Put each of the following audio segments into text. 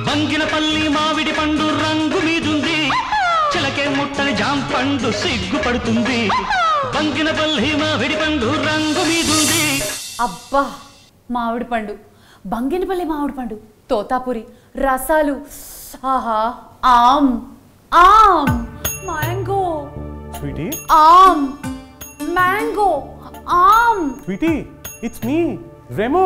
బంగినపల్లి మామిడి పండు రంగు మీదుంది చిలకే ముట్టని జాం పండు సిగ్గుపడుతుంది బంగినపల్లి మామిడి పండు రంగు మీదుంది అబ్బా మామిడి పండు బంగినపల్లి మామిడి పండు తోతాపురి రసాలు ఆహా ఆమ్ ఆమ్ మ్యాంగో స్వీటీ ఆమ్ మ్యాంగో ఆమ్ స్వీటీ ఇట్స్ మీ రెమో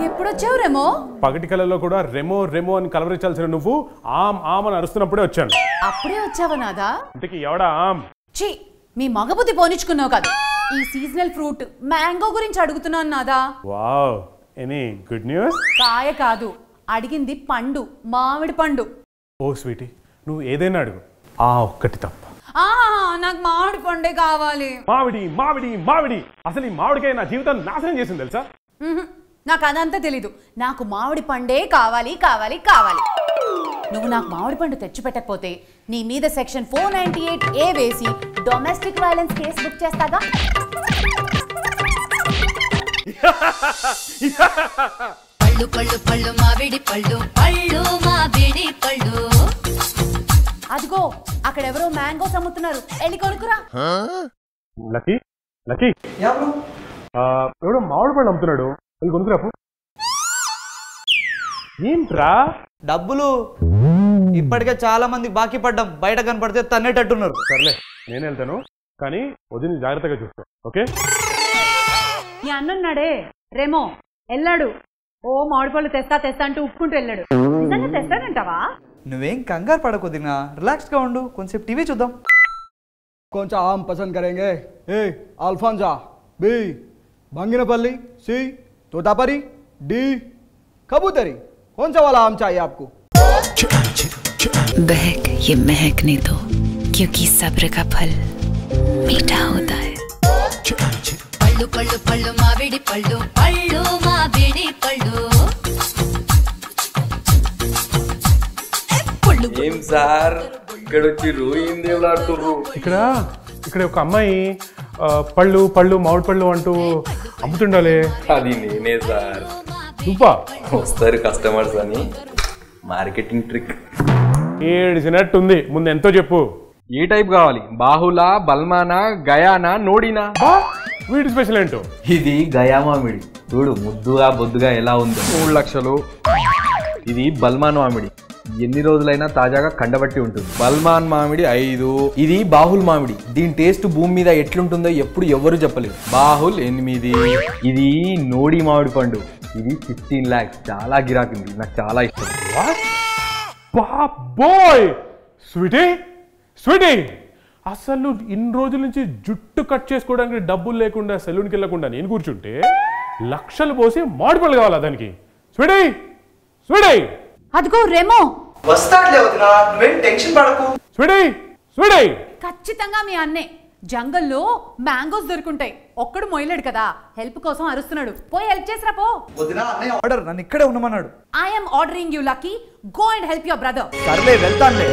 ఎప్పుడొచ్చావు రెమో పగటి కళలో కూడా రెమో రెమో అని కలవరించాల్సిన నువ్వు ఆమ్ ఆమ్ అని అరుస్తున్నప్పుడే వచ్చాను అప్పుడే వచ్చావా నాదా ఇంతకీ ఎవడా ఆమ్ ఛీ మీ మగబుద్ధి పోనిచ్చుకున్నావు కదా ఈ సీజనల్ ఫ్రూట్ మ్యాంగో గురించి అడుగుతున్నాను నాదా వావ్ ఎనీ గుడ్ న్యూస్ కాయ కాదు అడిగింది పండు మామిడి పండు ఓ స్వీటీ నువ్వు ఏదైనా అడుగు ఆ ఒక్కటి తప్ప నాకు మామిడి పండే కావాలి మామిడి మామిడి మామిడి అసలు ఈ మామిడికాయ నా జీవితం నాశనం చేసింది తెలుసా నాకు అదంతా తెలీదు నాకు మామిడి పండే కావాలి కావాలి కావాలి నువ్వు నాకు మామిడి పండు తెచ్చిపెట్టకపోతే నీ మీద సెక్షన్ 498A వేసి డొమెస్టిక్ వైలెన్స్ కేసు బుక్ చేస్తాగా పళ్ళు పళ్ళు పళ్ళు మామిడి పళ్ళు పళ్ళు మామిడి పళ్ళు అదిగో అక్కడ ఎవరో మ్యాంగోస్ అమ్ముతున్నారు వెళ్ళి కొనుక్కురా లక్కీ లక్కీ ఎవడో మామిడి పళ్ళు అమ్ముతున్నాడు వెళ్ళి కొనుక్కురాపు ఏంట్రా డబ్బులు ఇప్పటికే చాలా మంది బాకీ పడ్డాం బయట కనపడితే తన్నేటట్టున్నారు సర్లే నేను వెళ్తాను కానీ వదిలి జాగ్రత్తగా చూస్తా ఓకే నీ అన్నున్నాడే రేమో వెళ్ళాడు ఓ మామిడి పళ్ళు తెస్తా తెస్తా అంటూ ఉప్పుకుంటూ వెళ్ళాడు నిజంగా తెస్తానంటావా నువ్వేం కంగారు పడకు దినా రిలాక్స్ గా ఉండు కొంచెం టీవీ చూద్దాం कौन सा आम पसंद करेंगे? ए अल्फांजा, बी भंगिनपल्ली, सी तोतापरी, डी कबूतरी। कौन सा वाला आम चाहिए आपको? बहक ये महकने दो क्योंकि सब्र का फल मीठा होता है పళ్ళు పళ్ళు పళ్ళు మామిడి పళ్ళు పళ్ళు మామిడి పళ్ళు ఏం సార్ ఇక్కడ వచ్చి ఏం దేవులాడుతుర్రు ఇక్కడ ఇక్కడ ఒక అమ్మాయి పళ్ళు పళ్ళు మామిడి పళ్ళు అంటూ అమ్ముతుండాలి అది నేనే సార్ నువ్వా వస్తారు కస్టమర్స్ అని మార్కెటింగ్ ట్రిక్ ఏడిసినట్టుంది ముందు ఎంతో చెప్పు ఏ టైప్ కావాలి బాహులా బల్మానా గయానా నోడినా వీటి స్పెషల్ ఏంటో ఇది గయా మామిడి చూడు ముద్దుగా బొద్దుగా ఎలా ఉంది 3 లక్షలు ఇది బల్మాన్ మామిడి ఎన్ని రోజులైనా తాజాగా కండబట్టి ఉంటుంది బల్మాన్ మామిడి 5 ఇది బాహుల్ మామిడి దీని టేస్ట్ భూమి మీద ఎట్లుంటుందో ఎప్పుడు ఎవరు చెప్పలేరు బాహుల్ 8 ఇది నోడి మామిడి పండు ఇది 15 lakhs చాలా గిరాకింది నాకు చాలా ఇష్టం బాయ్ స్వీటీ స్వీటీ అసలు ఇన్ని రోజుల నుంచి జుట్టు కట్ చేసుకోవడానికి డబ్బులు లేకుండా సెలూన్కి వెళ్ళకుండా నేను కూర్చుంటే లక్షలు పోసి మామిడిపళ్ళు కావాలా దానికి స్వీటీ స్వీటీ అదిగో రేమో వస్తాడులే వదినా నువ్వేం టెన్షన్ పడకు స్వీటీ స్వీటీ ఖచ్చితంగా మీ అన్నే జంగల్లో మ్యాంగోస్ దొరుకుంటాయి ఒక్కడు మొయ్యలేడు కదా హెల్ప్ కోసం అరుస్తున్నాడు పోయి హెల్ప్ చేసిరా పో వదినా అన్నయ్య ఆర్డర్ నన్ను ఇక్కడే ఉండమన్నాడు I'm ordering you Lucky go and help your brother సర్లే వెళ్తానులే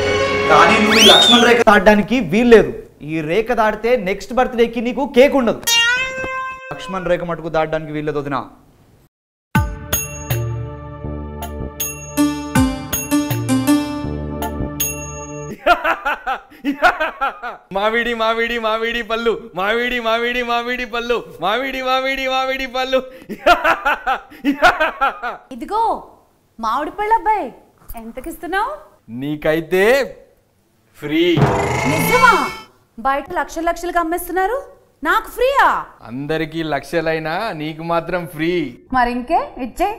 కానీ నువ్వు ఈ లక్ష్మణ్ రేఖ దాటడానికి వీల్లేదు ఈ రేఖ దాటితే నెక్స్ట్ బర్త్డేకి నీకు కేక్ ఉండదు లక్ష్మణ్ రేఖ మటుకు దాటడానికి వీల్లేదు వదినా మామిడి మామిడి మామిడి పళ్ళు మామిడి మామిడి మామిడి పళ్ళు మామిడి మామిడి మామిడి పళ్ళు ఇదిగో మామిడి పళ్ళు అబ్బాయి ఎంతకిస్తున్నావు నీకైతే ఫ్రీ నిజమా బయట లక్షలు లక్షలకు అమ్మేస్తున్నారు నాకు ఫ్రీయా అందరికి లక్షలైనా నీకు మాత్రం ఫ్రీ మరి ఇంకే ఇచ్చే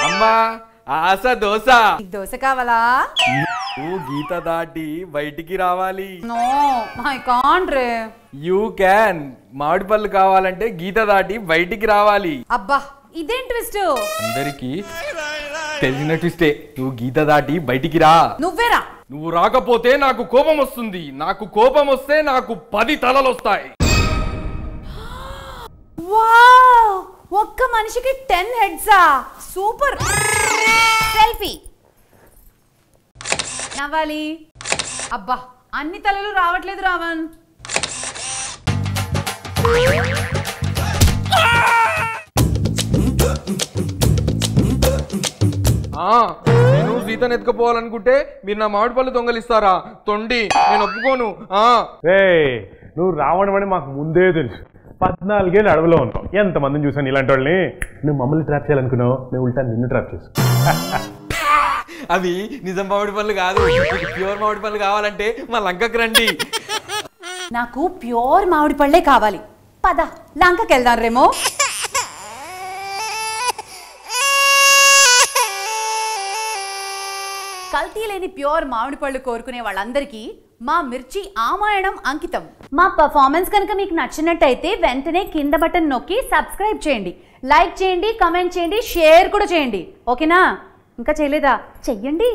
అమ్మా ఆశ దోశ దోశ కావాలా నువ్వు గీత దాటి బయటికి రావాలి నో ఐ కాంట్ రే యూ క్యాన్ మామిడి పళ్ళు కావాలంటే గీత దాటి బయటికి రావాలి అబ్బా ఇదేం ట్విస్ట్ అందరికి తెలిసిన ట్విస్టే నువ్వు గీత దాటి బయటికి రా నువ్వేరా నువ్వు రాకపోతే నాకు కోపం వస్తుంది నాకు కోపం వస్తే నాకు 10 తలలు వస్తాయి వావ్ ఒక్క మనిషికి 10 హెడ్సా సూపర్ సెల్ఫీ నవ్వాలి అబ్బా అన్ని తలలు రావట్లేదు రావణ్ నేను సీతను ఎత్తుకుపోవాలనుకుంటే మీరు నా మామిడి పళ్ళు దొంగలిస్తారా? తొండి, నేను ఒప్పుకోను. నువ్వు రావడం అని మాకు ముందే తెలుసు. 14 ఏళ్ళు అడవిలో ఉన్నావు, ఎంతమందిని చూసాను ఇలాంటి వాళ్ళని. నువ్వు మమ్మల్ని ట్రాప్ చేయాలనుకున్నావు, మేము ఉల్టా నిన్ను ట్రాప్ చేసు. అవి నిజం మామిడి పళ్ళు కాదు, ప్యూర్ మామిడి పళ్ళు కావాలంటే మా లంకకి రండి. నాకు ప్యూర్ మామిడి పళ్ళే కావాలి. పద లంకకి వెళ్దాం రేమో. కల్తీ లేని ప్యూర్ మామిడి పళ్ళు కోరుకునే వాళ్ళందరికీ మా మిర్చి ఆమాయణం అంకితం. మా పర్ఫార్మెన్స్ కనుక మీకు నచ్చినట్టయితే వెంటనే కింద బటన్ నొక్కి సబ్స్క్రైబ్ చేయండి, లైక్ చేయండి, కమెంట్ చేయండి, షేర్ కూడా చేయండి. ఓకేనా? ఇంకా చేయలేదా? చెయ్యండి.